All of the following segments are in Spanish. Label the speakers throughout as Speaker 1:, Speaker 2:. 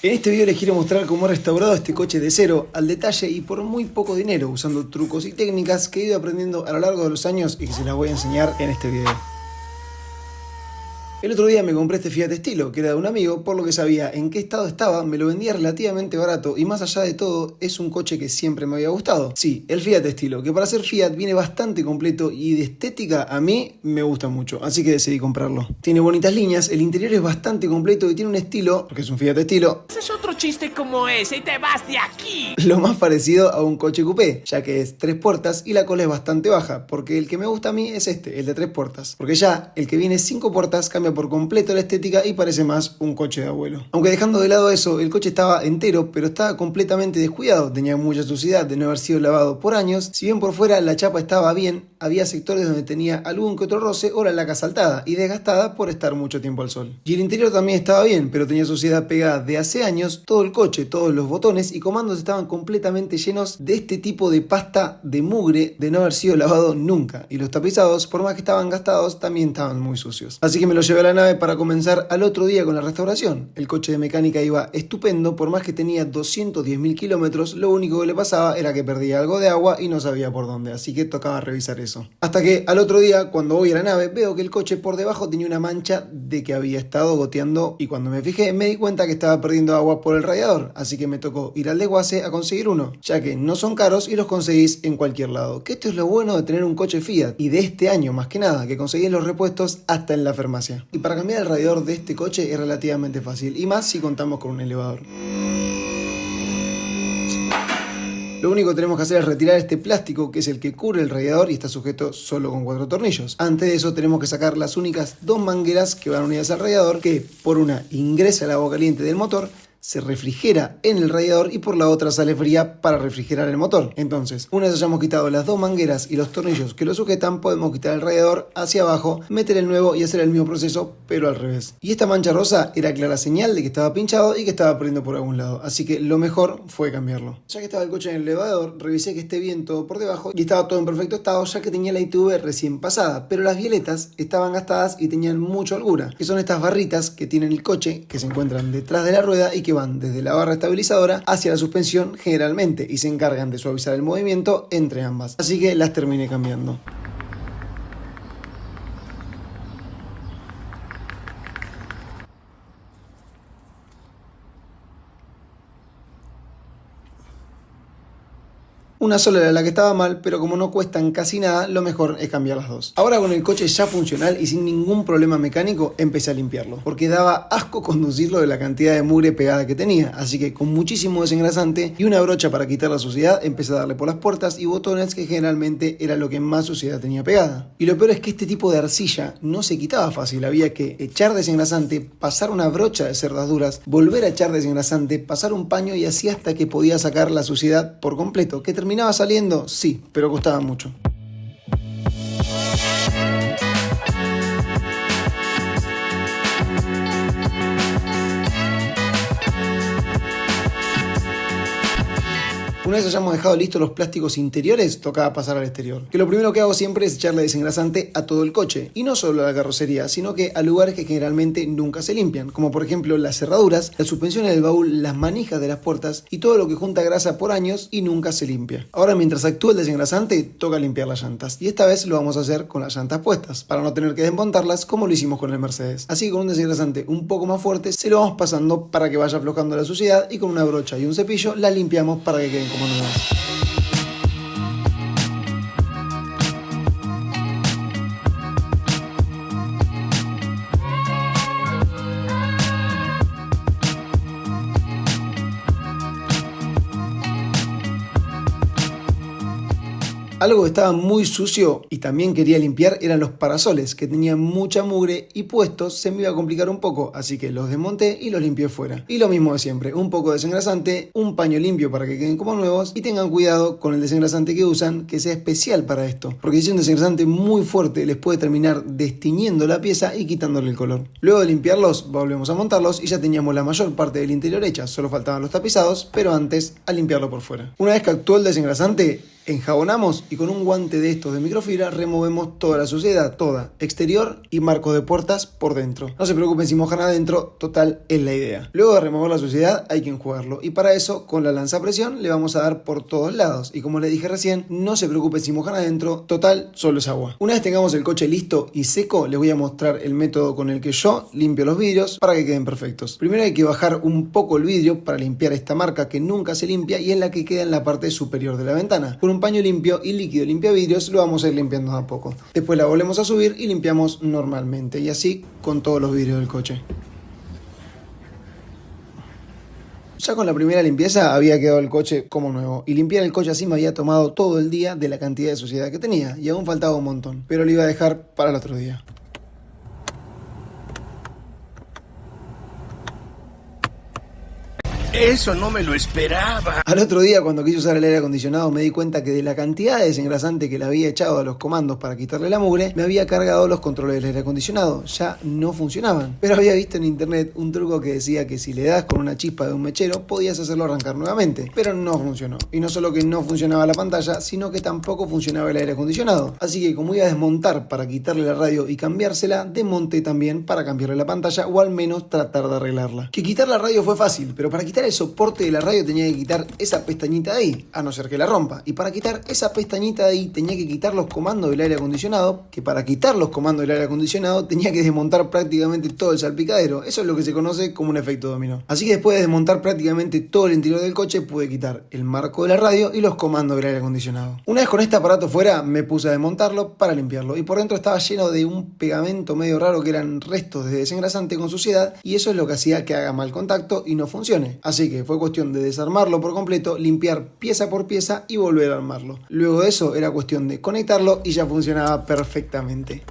Speaker 1: En este video les quiero mostrar cómo he restaurado este coche de cero al detalle y por muy poco dinero, usando trucos y técnicas que he ido aprendiendo a lo largo de los años y que se las voy a enseñar en este video. El otro día me compré este Fiat Estilo, que era de un amigo, por lo que sabía en qué estado estaba, me lo vendía relativamente barato y más allá de todo, es un coche que siempre me había gustado. Sí, el Fiat Estilo, que para ser Fiat viene bastante completo y de estética a mí me gusta mucho, así que decidí comprarlo. Tiene bonitas líneas, el interior es bastante completo y tiene un estilo, porque es un Fiat Estilo.
Speaker 2: Haces otro chiste como ese y te vas de aquí.
Speaker 1: Lo más parecido a un coche coupé, ya que es 3 puertas y la cola es bastante baja, porque el que me gusta a mí es este, el de 3 puertas, porque ya el que viene 5 puertas cambia por completo la estética y parece más un coche de abuelo. Aunque dejando de lado eso, el coche estaba entero, pero estaba completamente descuidado, tenía mucha suciedad de no haber sido lavado por años. Si bien por fuera la chapa estaba bien, había sectores donde tenía algún que otro roce o la laca saltada y desgastada por estar mucho tiempo al sol. Y el interior también estaba bien, pero tenía suciedad pegada de hace años. Todo el coche, todos los botones y comandos estaban completamente llenos de este tipo de pasta de mugre de no haber sido lavado nunca. Y los tapizados, por más que estaban gastados, también estaban muy sucios. Así que me lo llevé a la nave para comenzar al otro día con la restauración. El coche de mecánica iba estupendo, por más que tenía 210.000 kilómetros, lo único que le pasaba era que perdía algo de agua y no sabía por dónde, así que tocaba revisar eso. Hasta que al otro día, cuando voy a la nave, veo que el coche por debajo tenía una mancha de que había estado goteando y cuando me fijé me di cuenta que estaba perdiendo agua por el radiador, así que me tocó ir al desguace a conseguir uno, ya que no son caros y los conseguís en cualquier lado. Que esto es lo bueno de tener un coche Fiat y de este año más que nada, que conseguís los repuestos hasta en la farmacia. Y para cambiar el radiador de este coche es relativamente fácil, y más si contamos con un elevador. Lo único que tenemos que hacer es retirar este plástico que es el que cubre el radiador y está sujeto solo con 4 tornillos. Antes de eso tenemos que sacar las únicas 2 mangueras que van unidas al radiador, que por una ingresa el agua caliente del motor, se refrigera en el radiador y por la otra sale fría para refrigerar el motor. Entonces, una vez hayamos quitado las 2 mangueras y los tornillos que lo sujetan, podemos quitar el radiador hacia abajo, meter el nuevo y hacer el mismo proceso, pero al revés. Y esta mancha rosa era clara señal de que estaba pinchado y que estaba perdiendo por algún lado, así que lo mejor fue cambiarlo. Ya que estaba el coche en el elevador, revisé que esté bien todo por debajo y estaba todo en perfecto estado, ya que tenía la ITV recién pasada, pero las violetas estaban gastadas y tenían mucha holgura, que son estas barritas que tiene el coche, que se encuentran detrás de la rueda y que van desde la barra estabilizadora hacia la suspensión generalmente y se encargan de suavizar el movimiento entre ambas. Así que las terminé cambiando. Una sola era la que estaba mal, pero como no cuestan casi nada, lo mejor es cambiar las 2. Ahora con el coche ya funcional y sin ningún problema mecánico, empecé a limpiarlo, porque daba asco conducirlo de la cantidad de mugre pegada que tenía, así que con muchísimo desengrasante y una brocha para quitar la suciedad, empecé a darle por las puertas y botones, que generalmente era lo que más suciedad tenía pegada. Y lo peor es que este tipo de arcilla no se quitaba fácil, había que echar desengrasante, pasar una brocha de cerdas duras, volver a echar desengrasante, pasar un paño y así hasta que podía sacar la suciedad por completo, que terminaba saliendo, sí, pero costaba mucho. Una vez hayamos dejado listos los plásticos interiores, tocaba pasar al exterior. Que lo primero que hago siempre es echarle desengrasante a todo el coche. Y no solo a la carrocería, sino que a lugares que generalmente nunca se limpian. Como por ejemplo las cerraduras, las suspensiones del baúl, las manijas de las puertas y todo lo que junta grasa por años y nunca se limpia. Ahora mientras actúa el desengrasante, toca limpiar las llantas. Y esta vez lo vamos a hacer con las llantas puestas, para no tener que desmontarlas como lo hicimos con el Mercedes. Así que con un desengrasante un poco más fuerte, se lo vamos pasando para que vaya aflojando la suciedad y con una brocha y un cepillo la limpiamos para que queden como nuevas. Algo que estaba muy sucio y también quería limpiar eran los parasoles, que tenían mucha mugre y puestos se me iba a complicar un poco, así que los desmonté y los limpié fuera. Y lo mismo de siempre, un poco de desengrasante, un paño limpio para que queden como nuevos y tengan cuidado con el desengrasante que usan, que sea especial para esto, porque si es un desengrasante muy fuerte les puede terminar destiñendo la pieza y quitándole el color. Luego de limpiarlos, volvemos a montarlos y ya teníamos la mayor parte del interior hecha, solo faltaban los tapizados, pero antes a limpiarlo por fuera. Una vez que actuó el desengrasante, Enjabonamos y con un guante de estos de microfibra removemos toda la suciedad, toda, exterior y marcos de puertas por dentro. No se preocupen si mojan adentro, total es la idea. Luego de remover la suciedad hay que enjuagarlo y para eso con la lanzapresión le vamos a dar por todos lados y como les dije recién, no se preocupen si mojan adentro, total solo es agua. Una vez tengamos el coche listo y seco, les voy a mostrar el método con el que yo limpio los vidrios para que queden perfectos. Primero hay que bajar un poco el vidrio para limpiar esta marca que nunca se limpia y es la que queda en la parte superior de la ventana. Con un paño limpio y líquido limpiavidrios lo vamos a ir limpiando a poco. Después la volvemos a subir y limpiamos normalmente y así con todos los vidrios del coche. Ya con la primera limpieza había quedado el coche como nuevo y limpiar el coche así me había tomado todo el día de la cantidad de suciedad que tenía y aún faltaba un montón, pero lo iba a dejar para el otro día.
Speaker 2: Eso no me lo esperaba.
Speaker 1: Al otro día, cuando quise usar el aire acondicionado, me di cuenta que de la cantidad de desengrasante que le había echado a los comandos para quitarle la mugre, me había cargado los controles del aire acondicionado. Ya no funcionaban. Pero había visto en internet un truco que decía que si le das con una chispa de un mechero, podías hacerlo arrancar nuevamente. Pero no funcionó. Y no solo que no funcionaba la pantalla, sino que tampoco funcionaba el aire acondicionado. Así que como iba a desmontar para quitarle la radio y cambiársela, desmonté también para cambiarle la pantalla o al menos tratar de arreglarla. Que quitar la radio fue fácil, pero para quitar el soporte de la radio tenía que quitar esa pestañita de ahí, a no ser que la rompa. Y para quitar esa pestañita de ahí tenía que quitar los comandos del aire acondicionado, que para quitar los comandos del aire acondicionado tenía que desmontar prácticamente todo el salpicadero. Eso es lo que se conoce como un efecto dominó. Así que después de desmontar prácticamente todo el interior del coche, pude quitar el marco de la radio y los comandos del aire acondicionado. Una vez con este aparato fuera, me puse a desmontarlo para limpiarlo. Y por dentro estaba lleno de un pegamento medio raro que eran restos de desengrasante con suciedad, y eso es lo que hacía que haga mal contacto y no funcione. Así que fue cuestión de desarmarlo por completo, limpiar pieza por pieza y volver a armarlo. Luego de eso era cuestión de conectarlo y ya funcionaba perfectamente.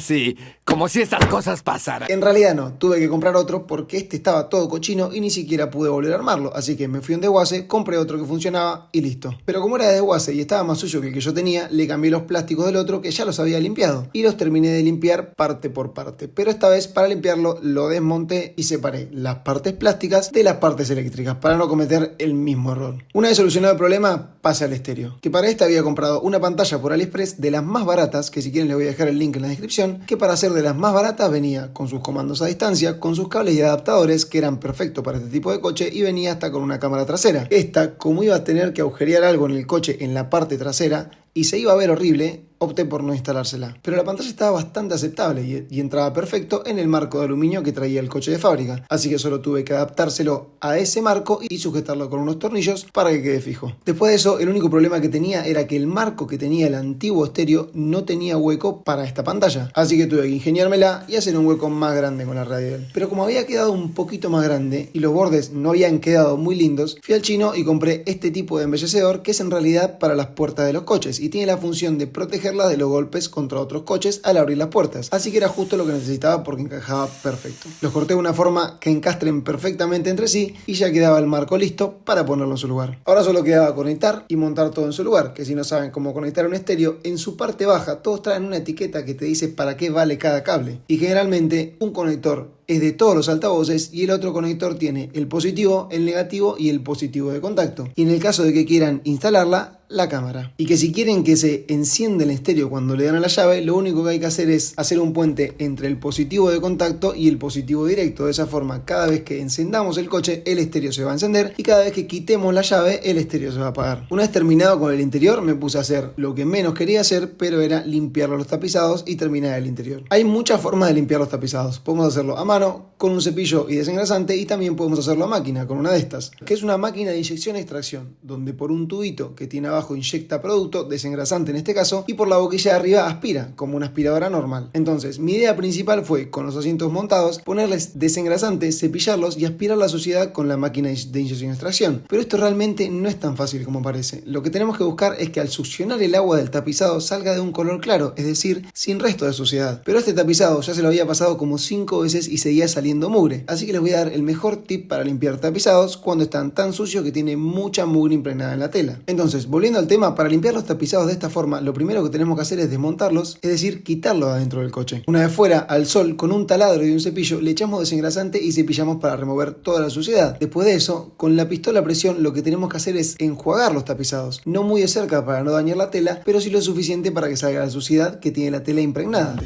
Speaker 2: Sí, como si estas cosas pasaran.
Speaker 1: En realidad no, tuve que comprar otro porque este estaba todo cochino y ni siquiera pude volver a armarlo, así que me fui a un desguace, compré otro que funcionaba y listo. Pero como era de desguace y estaba más sucio que el que yo tenía, le cambié los plásticos del otro que ya los había limpiado y los terminé de limpiar parte por parte. Pero esta vez para limpiarlo lo desmonté y separé las partes plásticas de las partes eléctricas para no cometer el mismo error. Una vez solucionado el problema, pasé al estéreo, que para este había comprado una pantalla por AliExpress de las más baratas, que si quieren les voy a dejar el link en la descripción, que para ser de las más baratas venía con sus comandos a distancia, con sus cables y adaptadores que eran perfectos para este tipo de coche y venía hasta con una cámara trasera. Esta, como iba a tener que agujerear algo en el coche en la parte trasera y se iba a ver horrible, opté por no instalársela. Pero la pantalla estaba bastante aceptable y entraba perfecto en el marco de aluminio que traía el coche de fábrica. Así que solo tuve que adaptárselo a ese marco y sujetarlo con unos tornillos para que quede fijo. Después de eso, el único problema que tenía era que el marco que tenía el antiguo estéreo no tenía hueco para esta pantalla. Así que tuve que ingeniármela y hacer un hueco más grande con la radial. Pero como había quedado un poquito más grande y los bordes no habían quedado muy lindos, fui al chino y compré este tipo de embellecedor que es en realidad para las puertas de los coches y tiene la función de protegerlas de los golpes contra otros coches al abrir las puertas, así que era justo lo que necesitaba porque encajaba perfecto. Los corté de una forma que encastren perfectamente entre sí y ya quedaba el marco listo para ponerlo en su lugar. Ahora solo quedaba conectar y montar todo en su lugar, que si no saben cómo conectar un estéreo, en su parte baja todos traen una etiqueta que te dice para qué vale cada cable, y generalmente un conector es de todos los altavoces y el otro conector tiene el positivo, el negativo y el positivo de contacto, y en el caso de que quieran instalarla, la cámara. Y que si quieren que se encienda el estéreo cuando le dan a la llave, lo único que hay que hacer es hacer un puente entre el positivo de contacto y el positivo directo. De esa forma, cada vez que encendamos el coche, el estéreo se va a encender y cada vez que quitemos la llave, el estéreo se va a apagar. Una vez terminado con el interior, me puse a hacer lo que menos quería hacer, pero era limpiar los tapizados y terminar el interior. Hay muchas formas de limpiar los tapizados. Podemos hacerlo a mano, con un cepillo y desengrasante, y también podemos hacerlo a máquina, con una de estas, que es una máquina de inyección e extracción, donde por un tubito que tiene abajo inyecta producto, desengrasante en este caso, y por la boquilla de arriba aspira, como una aspiradora normal. Entonces, mi idea principal fue, con los asientos montados, ponerles desengrasante, cepillarlos y aspirar la suciedad con la máquina de inyección e extracción. Pero esto realmente no es tan fácil como parece. Lo que tenemos que buscar es que al succionar el agua del tapizado salga de un color claro, es decir, sin resto de suciedad. Pero este tapizado ya se lo había pasado como 5 veces y seguía saliendo mugre, así que les voy a dar el mejor tip para limpiar tapizados cuando están tan sucios que tiene mucha mugre impregnada en la tela. Entonces, volviendo Volviendo al tema, para limpiar los tapizados de esta forma, lo primero que tenemos que hacer es desmontarlos, es decir, quitarlos de adentro del coche. Una vez fuera, al sol, con un taladro y un cepillo, le echamos desengrasante y cepillamos para remover toda la suciedad. Después de eso, con la pistola a presión, lo que tenemos que hacer es enjuagar los tapizados. No muy de cerca para no dañar la tela, pero sí lo suficiente para que salga la suciedad que tiene la tela impregnada.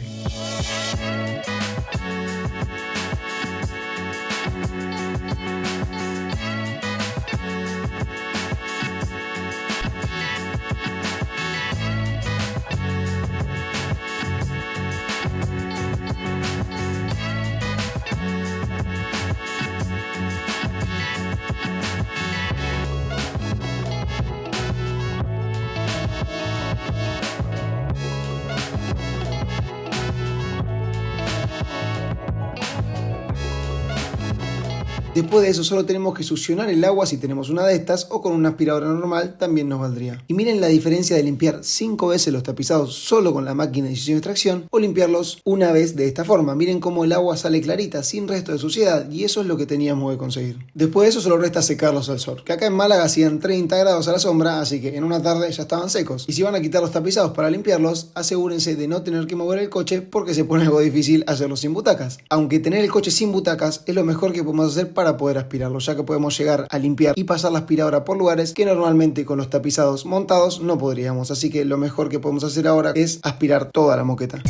Speaker 1: Después de eso solo tenemos que succionar el agua si tenemos una de estas, o con una aspiradora normal también nos valdría. Y miren la diferencia de limpiar 5 veces los tapizados solo con la máquina de incisión y extracción o limpiarlos una vez de esta forma. Miren cómo el agua sale clarita, sin resto de suciedad, y eso es lo que teníamos que conseguir. Después de eso solo resta secarlos al sol, que acá en Málaga hacían 30 grados a la sombra, así que en una tarde ya estaban secos. Y si van a quitar los tapizados para limpiarlos, asegúrense de no tener que mover el coche porque se pone algo difícil hacerlo sin butacas. Aunque tener el coche sin butacas es lo mejor que podemos hacer para poder aspirarlo, ya que podemos llegar a limpiar y pasar la aspiradora por lugares que normalmente con los tapizados montados no podríamos, así que lo mejor que podemos hacer ahora es aspirar toda la moqueta.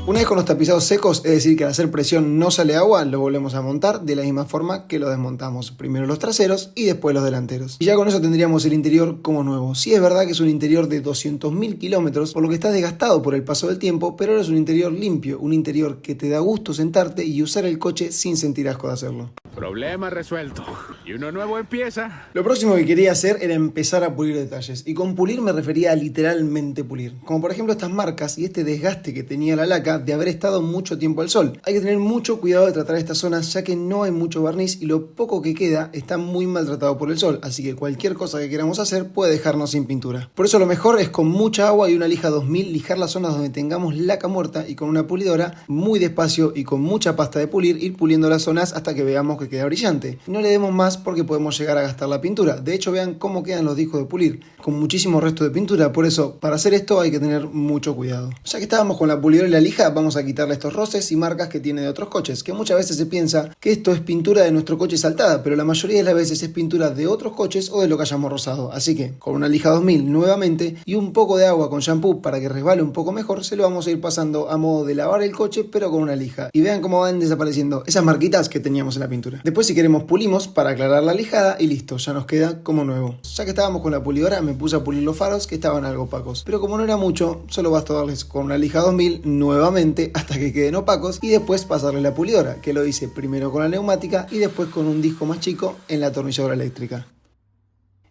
Speaker 1: Una vez con los tapizados secos, es decir que al hacer presión no sale agua, lo volvemos a montar de la misma forma que lo desmontamos. Primero los traseros y después los delanteros. Y ya con eso tendríamos el interior como nuevo. Sí es verdad que es un interior de 200.000 kilómetros, por lo que está desgastado por el paso del tiempo, pero ahora es un interior limpio, un interior que te da gusto sentarte y usar el coche sin sentir asco de hacerlo.
Speaker 2: Problema resuelto. Y uno nuevo empieza.
Speaker 1: Lo próximo que quería hacer era empezar a pulir detalles. Y con pulir me refería a literalmente pulir. Como por ejemplo estas marcas y este desgaste que tenía la laca de haber estado mucho tiempo al sol. Hay que tener mucho cuidado de tratar estas zonas, ya que no hay mucho barniz y lo poco que queda está muy maltratado por el sol. Así que cualquier cosa que queramos hacer puede dejarnos sin pintura. Por eso lo mejor es con mucha agua y una lija 2000 lijar las zonas donde tengamos laca muerta, y con una pulidora muy despacio y con mucha pasta de pulir ir puliendo las zonas hasta que veamos que queda brillante. No le demos más porque podemos llegar a gastar la pintura. De hecho, vean cómo quedan los discos de pulir, con muchísimo resto de pintura. Por eso, para hacer esto hay que tener mucho cuidado. Ya que estábamos con la pulidora y la lija, vamos a quitarle estos roces y marcas que tiene de otros coches, que muchas veces se piensa que esto es pintura de nuestro coche saltada, pero la mayoría de las veces es pintura de otros coches o de lo que hayamos rozado. Así que, con una lija 2000 nuevamente y un poco de agua con shampoo para que resbale un poco mejor, se lo vamos a ir pasando a modo de lavar el coche, pero con una lija. Y vean cómo van desapareciendo esas marquitas que teníamos en la pintura. Después, si queremos, pulimos para aclarar la lijada y listo, ya nos queda como nuevo. Ya que estábamos con la pulidora, me puse a pulir los faros que estaban algo opacos, pero como no era mucho, solo basta darles con una lija 2000 nuevamente hasta que queden opacos y después pasarle la pulidora, que lo hice primero con la neumática y después con un disco más chico en la atornilladora eléctrica.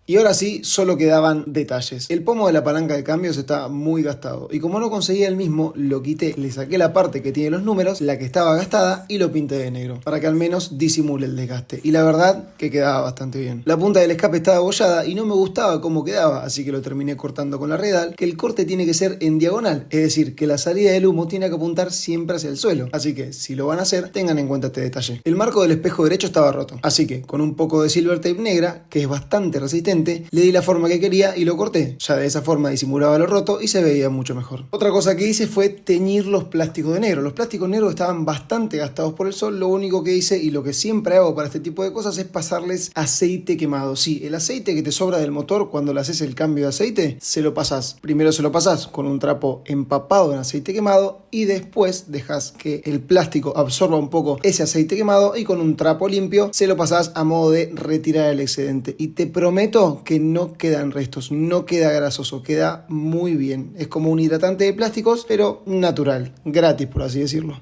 Speaker 1: Y ahora sí, solo quedaban detalles. El pomo de la palanca de cambios está muy gastado, y como no conseguía el mismo, lo quité, le saqué la parte que tiene los números, la que estaba gastada, y lo pinté de negro, para que al menos disimule el desgaste. Y la verdad que quedaba bastante bien. La punta del escape estaba abollada y no me gustaba cómo quedaba, así que lo terminé cortando con la redal, que el corte tiene que ser en diagonal, es decir, que la salida del humo tiene que apuntar siempre hacia el suelo. Así que, si lo van a hacer, tengan en cuenta este detalle. El marco del espejo derecho estaba roto, así que, con un poco de silver tape negra, que es bastante resistente, le di la forma que quería y lo corté. Ya de esa forma disimulaba lo roto y se veía mucho mejor. Otra cosa que hice fue teñir los plásticos de negro. Los plásticos negros estaban bastante gastados por el sol. Lo único que hice, y lo que siempre hago para este tipo de cosas, es pasarles aceite quemado. Sí, el aceite que te sobra del motor cuando le haces el cambio de aceite, se lo pasás. Primero se lo pasás con un trapo empapado en aceite quemado y después dejas que el plástico absorba un poco ese aceite quemado y con un trapo limpio se lo pasás a modo de retirar el excedente. Y te prometo que no quedan restos, no queda grasoso, queda muy bien. Es como un hidratante de plásticos, pero natural, gratis por así decirlo.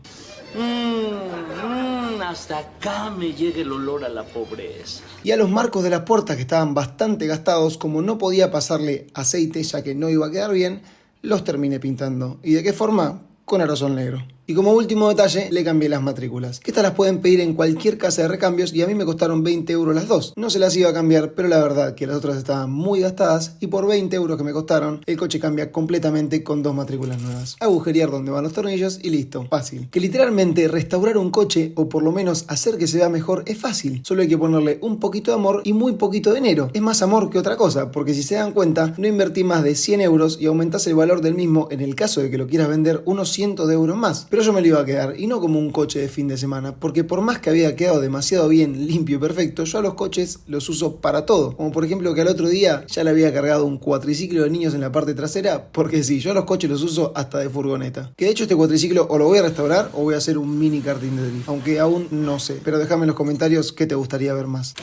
Speaker 3: Hasta acá me llega el olor a la pobreza.
Speaker 1: Y a los marcos de las puertas, que estaban bastante gastados, como no podía pasarle aceite ya que no iba a quedar bien, los terminé pintando. ¿Y de qué forma? con aerosol negro. Y como último detalle, le cambié las matrículas. Que estas las pueden pedir en cualquier casa de recambios y a mí me costaron 20 euros las dos. No se las iba a cambiar, pero la verdad que las otras estaban muy gastadas y por 20 euros que me costaron, el coche cambia completamente con dos matrículas nuevas. Agujerear donde van los tornillos y listo. Fácil. Que literalmente restaurar un coche, o por lo menos hacer que se vea mejor, es fácil. Solo hay que ponerle un poquito de amor y muy poquito de dinero. Es más amor que otra cosa, porque si se dan cuenta, no invertí más de 100 euros y aumentás el valor del mismo en el caso de que lo quieras vender unos cientos de euros más. Pero yo me lo iba a quedar, y no como un coche de fin de semana, porque por más que había quedado demasiado bien, limpio y perfecto, yo a los coches los uso para todo. Como por ejemplo que al otro día ya le había cargado un cuatriciclo de niños en la parte trasera, porque sí, yo a los coches los uso hasta de furgoneta. Que de hecho este cuatriciclo o lo voy a restaurar o voy a hacer un mini karting de drift, aunque aún no sé, pero déjame en los comentarios qué te gustaría ver más.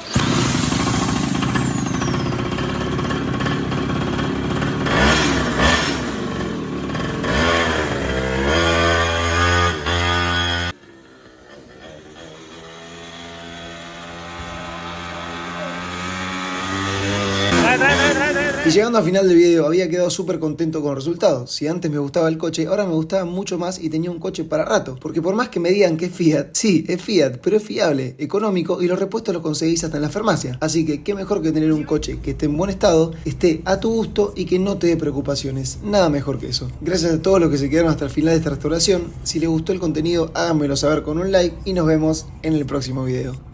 Speaker 1: Y llegando al final del video había quedado súper contento con el resultado. Si antes me gustaba el coche, ahora me gustaba mucho más y tenía un coche para rato. Porque por más que me digan que es Fiat, sí, es Fiat, pero es fiable, económico y los repuestos los conseguís hasta en la farmacia. Así que qué mejor que tener un coche que esté en buen estado, esté a tu gusto y que no te dé preocupaciones. Nada mejor que eso. Gracias a todos los que se quedaron hasta el final de esta restauración. Si les gustó el contenido, háganmelo saber con un like y nos vemos en el próximo video.